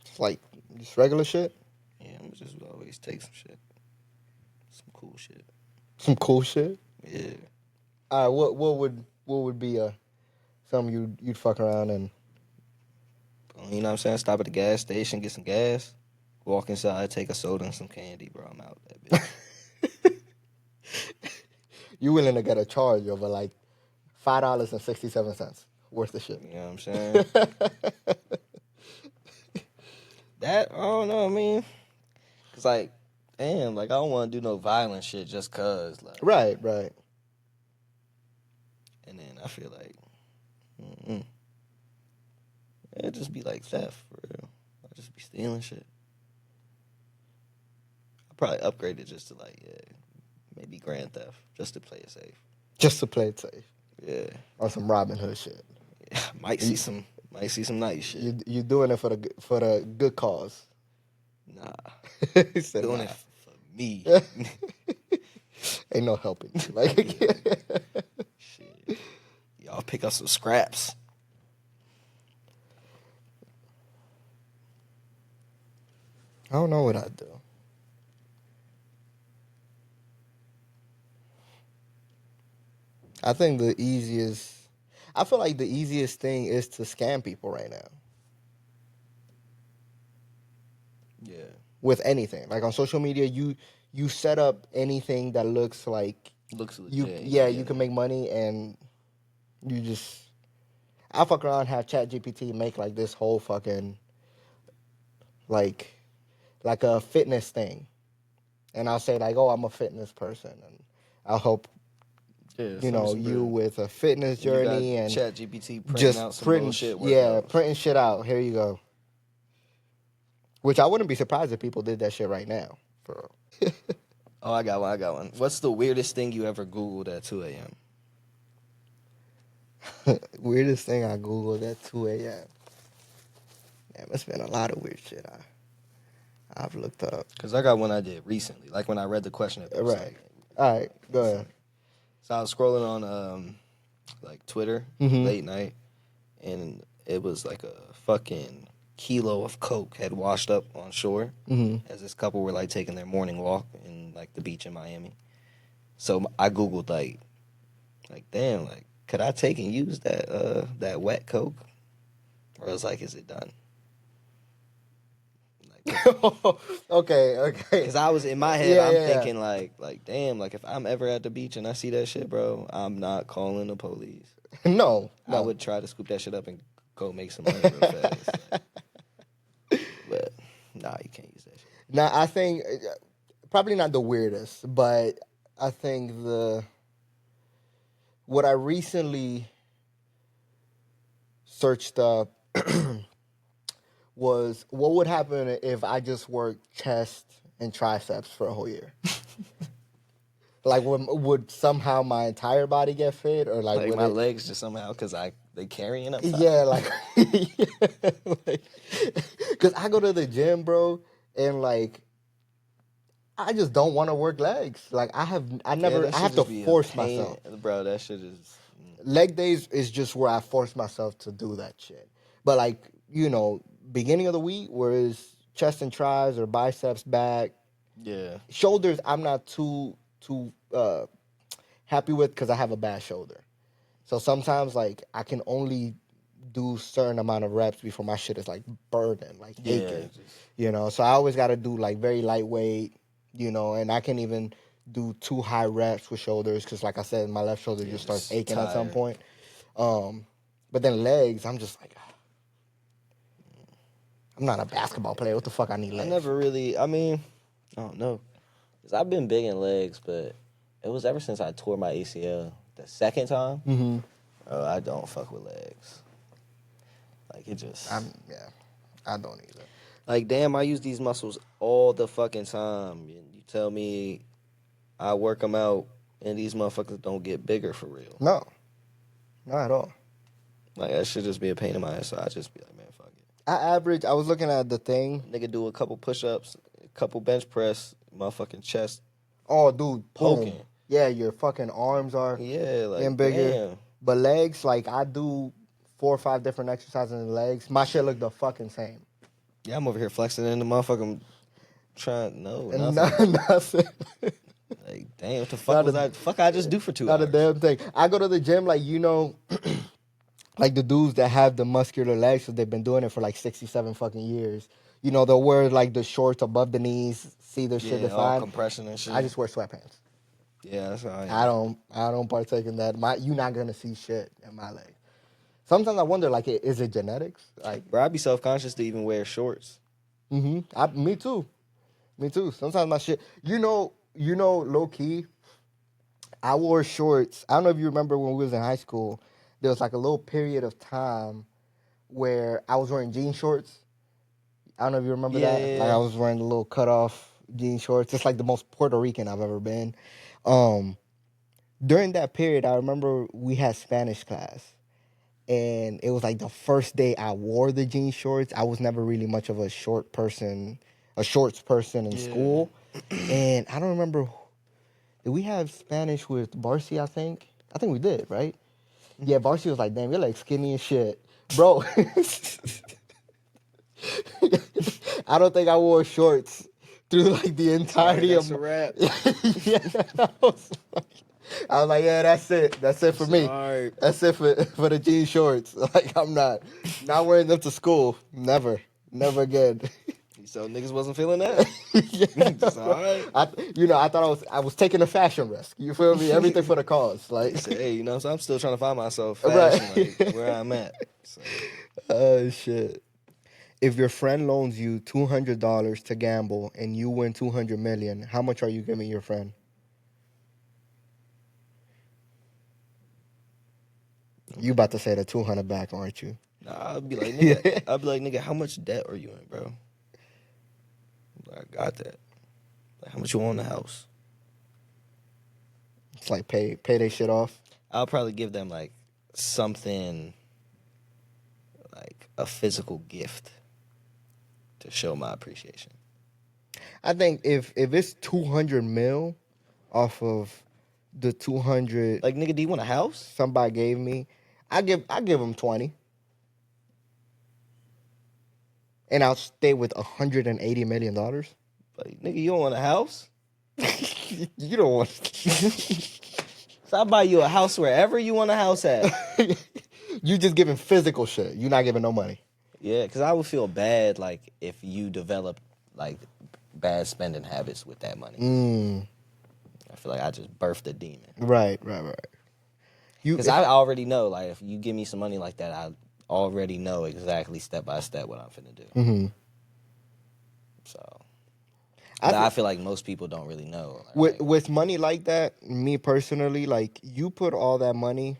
It's like just regular shit. Yeah, I'm just always take some shit. Some cool shit. Some cool shit. Yeah. All right, what would be something you'd fuck around and You know what I'm saying? Stop at the gas station, get some gas, walk inside, take a soda and some candy, bro. I'm out that bitch. you willing to get a charge over like $5.67 worth of shit? You know what I'm saying? That, I don't know, I mean, cause like, damn, like I don't want to do no violent shit just cause, like. Right. And then I feel like, it'd just be like theft for real. I'd just be stealing shit. I'd probably upgrade it just to like, maybe grand theft, just to play it safe. Just to play it safe. Yeah. On some Robin Hood shit. Yeah, might see some nice shit. You doing it for the good cause. Nah. He said, Doing nah. it for me. Ain't no helping you. Like, Shit. Y'all pick up some scraps. I don't know what I'd do. I think I feel like the easiest thing is to scam people right now. Yeah. With anything. Like on social media, you set up anything that looks like Looks legit. you can make money, and you just I fuck around, have ChatGPT make like this whole fucking like a fitness thing. And I'll say like, oh, I'm a fitness person, and I'll help you with a fitness journey and ChatGPT printing just out some printing bullshit workouts. printing shit out. Here you go. Which I wouldn't be surprised if people did that shit right now. For real. Oh, I got one. What's the weirdest thing you ever Googled at 2 a.m.? Weirdest thing I Googled at 2 a.m. Damn, it's been a lot of weird shit I've looked up. Because I got one I did recently, like when I read the question. Right. All right, go ahead. So I was scrolling on like Twitter late night, and it was like a fucking kilo of coke had washed up on shore as this couple were like taking their morning walk in like the beach in Miami. So I Googled like damn, like could I take and use that wet coke? Or I was like, is it done? Okay. Because I was in my head, thinking like damn, like if I'm ever at the beach and I see that shit, bro, I'm not calling the police. No. I would try to scoop that shit up and go make some money real fast. But nah, you can't use that shit. Now I think probably not the weirdest, but I think what I recently searched up was what would happen if I just worked chest and triceps for a whole year. Like, would somehow my entire body get fit, or like would my legs just somehow because they carrying up? Yeah, like, because I go to the gym, bro, and like I just don't want to work legs. Like I have to force myself, bro. That shit is leg days is just where I force myself to do that shit. But like beginning of the week, where it's chest and tries or biceps back. Yeah. Shoulders, I'm not too happy with because I have a bad shoulder. So sometimes like I can only do certain amount of reps before my shit is like burning, like Yeah. aching. So I always got to do like very lightweight, and I can't even do too high reps with shoulders because, like I said, my left shoulder just starts Just aching at some tired. point. But then legs, I'm just like, I'm not a basketball player. What the fuck I need I legs never for? really. I mean, I don't know. 'Cause I've been big in legs, but it was ever since I tore my ACL the second time. Mm-hmm. I don't fuck with legs. Like it just. Yeah, I don't either. Like damn, I use these muscles all the fucking time. You tell me I work them out, and these motherfuckers don't get bigger for real. No, not at all. Like that should just be a pain in my ass. So I just be like, man, fuck it. I was looking at the thing. Nigga do a couple push ups, a couple bench press, motherfucking chest Oh, dude, poking. boom. Yeah, your fucking arms are Yeah, getting like bigger. damn. But legs, like I do 4 or 5 different exercises in the legs. My shit look the fucking same. Yeah, I'm over here flexing in the motherfucking trying. No, And nothing. nothing. Like damn, what the fuck Not was a, I? Fuck, I just do for 2 not a hours. damn thing. I go to the gym like like the dudes that have the muscular legs, so they've been doing it for like 67 fucking years. They'll wear like the shorts above the knees, see their shit Yeah, all defined. compression and shit. I just wear sweatpants. Yeah, that's how I I am. don't partake in that. You're not gonna see shit in my legs. Sometimes I wonder, like, is it genetics? Like, Bro, I'd be self conscious to even wear shorts. me too, me too. Sometimes my shit, low key. I wore shorts. I don't know if you remember when we was in high school. There was like a little period of time where I was wearing jean shorts. I don't know if you remember Yeah, that. yeah, Like yeah. I was wearing the little cut off jean shorts. It's like the most Puerto Rican I've ever been. Um, During that period, I remember we had Spanish class. And it was like the first day I wore the jean shorts. I was never really much of a shorts person in Yeah. school. And I don't remember, did we have Spanish with Barcy, I think? I think we did, right? Yeah, Barcy was like, damn, you're like skinny as shit. Bro, I don't think I wore shorts through like the Sorry, entirety of that's a my... wrap. Yeah, I was like, yeah, that's it. That's it for me. Sorry. That's it for the jean shorts. Like I'm not wearing them to school. Never. Never again. So niggas wasn't feeling that. Yeah, Just bro. alright. I thought I was taking a fashion risk. You feel me? Everything for the cause. He Like said, hey, so I'm still trying to find myself right. fashion, like where I'm at. So Oh shit. If your friend loans you $200 to gamble and you win 200 million, how much are you giving your friend? You about to say the 200 back, aren't you? nah, I'd be like, nigga, how much debt are you in, bro? I got that. Like, how much you own the house? It's like pay their shit off. I'll probably give them like something like a physical gift to show my appreciation. I think if it's 200 mil off of the 200 Like, nigga, do you want a house? somebody gave me, I give them 20, and I'll stay with $180 million. Like, nigga, you don't want a house? You don't want. So I'll buy you a house wherever you want a house at. You just giving physical shit. You're not giving no money. Yeah, because I would feel bad, like, if you developed, like, bad spending habits with that money. I feel like I just birthed a demon. Right. Because I already know, like, if you give me some money like that, I already know exactly step by step what I'm finna do. Mm-hmm. So, I feel like most people don't really know. with money like that, me personally, like you put all that money,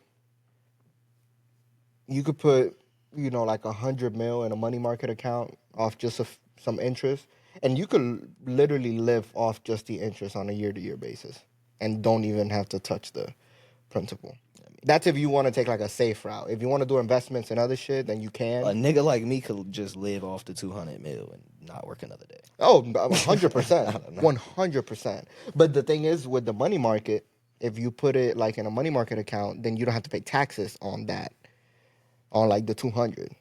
you could put, like 100 mil in a money market account off just some interest, and you could literally live off just the interest on a year-to-year basis, and don't even have to touch the principal. That's if you want to take like a safe route. If you want to do investments and other shit, then you can. A nigga like me could just live off the 200 mil and not work another day. Oh, 100%. 100%. But the thing is, with the money market, if you put it like in a money market account, then you don't have to pay taxes on that, on like the 200.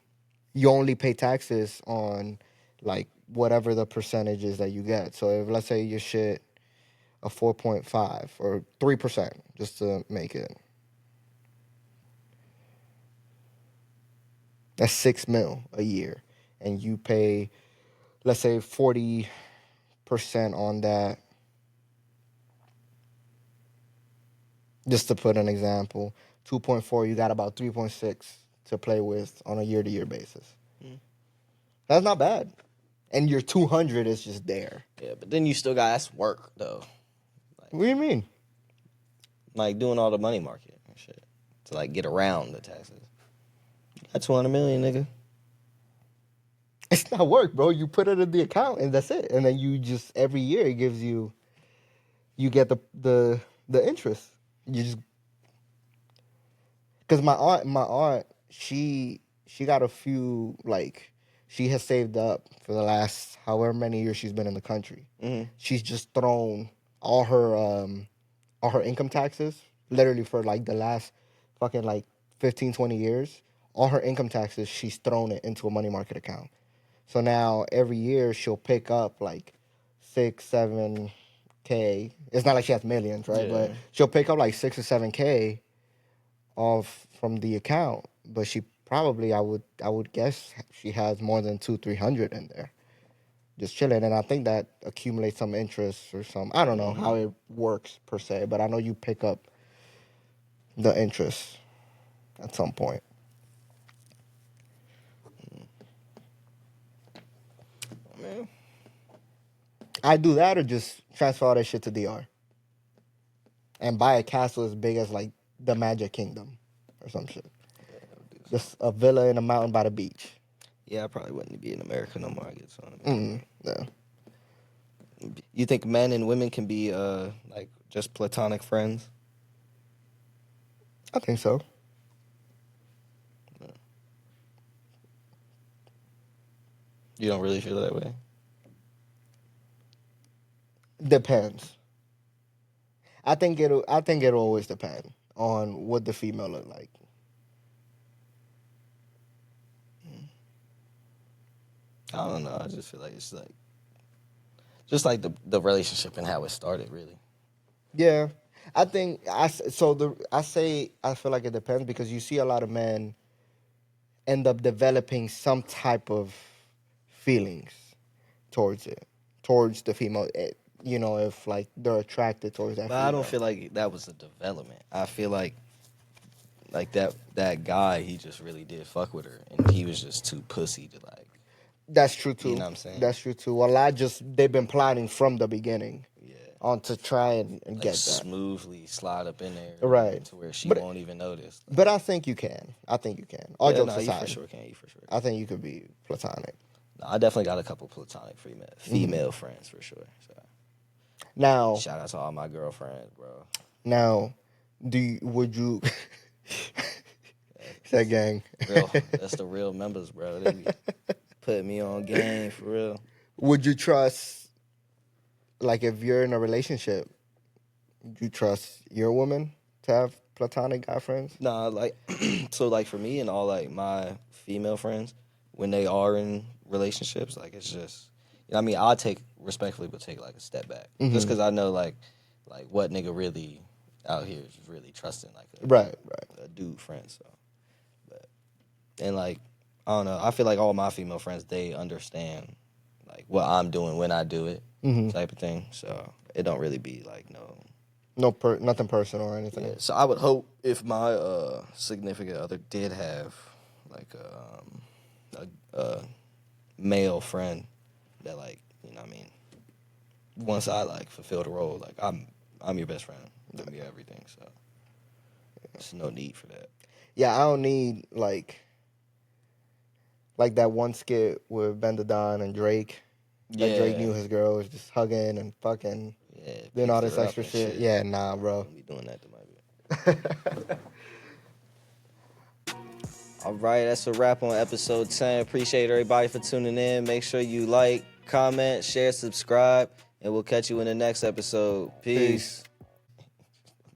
You only pay taxes on like whatever the percentage is that you get. So if let's say your shit a 4.5 or 3%, just to make it, that's 6 mil a year, and you pay, let's say 40% on that. Just to put an example, 2.4, you got about 3.6 to play with on a year-to-year basis. That's not bad. And your 200 is just there. Yeah, but then you still got that's work though. What do you mean? Like doing all the money market and shit to like get around the taxes. That's 200 million, nigga. It's not work, bro. You put it in the account and that's it. And then you just every year it gives you get the interest. You just because my aunt she got a few, like, she has saved up for the last however many years she's been in the country. She's just thrown all her income taxes, literally for like the last fucking like 15, 20 years. All her income taxes, she's thrown it into a money market account. So now every year she'll pick up like 6, 7K. It's not like she has millions, right? Yeah. But she'll pick up like 6 or 7K off from the account. But she probably, I would guess, she has more than 200-300 in there, just chilling. And I think that accumulates some interest or some. I don't know how it works per se, but I know you pick up the interest at some point. Man. I do that or just transfer all that shit to DR and buy a castle as big as like the Magic Kingdom or some shit. Just a villa in a mountain by the beach. Yeah, I probably wouldn't be in America no more. I get something. Yeah. You think men and women can be like just platonic friends? I think so. You don't really feel that way? Depends. I think it'll always depend on what the female look like. I don't know. I just feel like it's like just like the relationship and how it started, really. Yeah. I think I feel like it depends because you see a lot of men end up developing some type of feelings towards the female. If like they're attracted towards that But female. I don't feel like that was a development. I feel like that guy, he just really did fuck with her, and he was just too pussy to like. That's true too. You know what I'm saying? That's true too. A lot they've been plotting from the beginning. Yeah. On to try and Like get that. Smoothly slide up in there. Right. To where she But- won't even notice. Like, But I think you can. All jokes you aside, for sure can. You for sure. I think you could be platonic. No, I definitely got a couple platonic female friends for sure. So Now, shout out to all my girlfriends, bro. now, would you? That gang. Real, that's the real members, bro. They be putting me on game for real. Would you trust, like, if you're in a relationship, would you trust your woman to have platonic guy friends? Nah, like, so like for me and all like my female friends, when they are in relationships, like it's just, I mean, I'll respectfully, but take like a step back, just because I know like what nigga really out here is really trusting like a dude friend. So, and like I don't know, I feel like all my female friends, they understand like what I'm doing when I do it, type of thing. So it don't really be like nothing personal or anything. Yeah, so I would hope if my significant other did have like a male friend that like, you know what I mean, once I like fulfill the role, like I'm your best friend, I'm your everything. So there's no need for that. Yeah, I don't need like that one skit with Ben Don and Drake. That Drake knew his girl was just hugging and fucking doing all this extra shit. Yeah, nah, bro. Don't be doing that to my bitch. All right, that's a wrap on episode 10. Appreciate everybody for tuning in. Make sure you like, comment, share, subscribe, and we'll catch you in the next episode. Peace.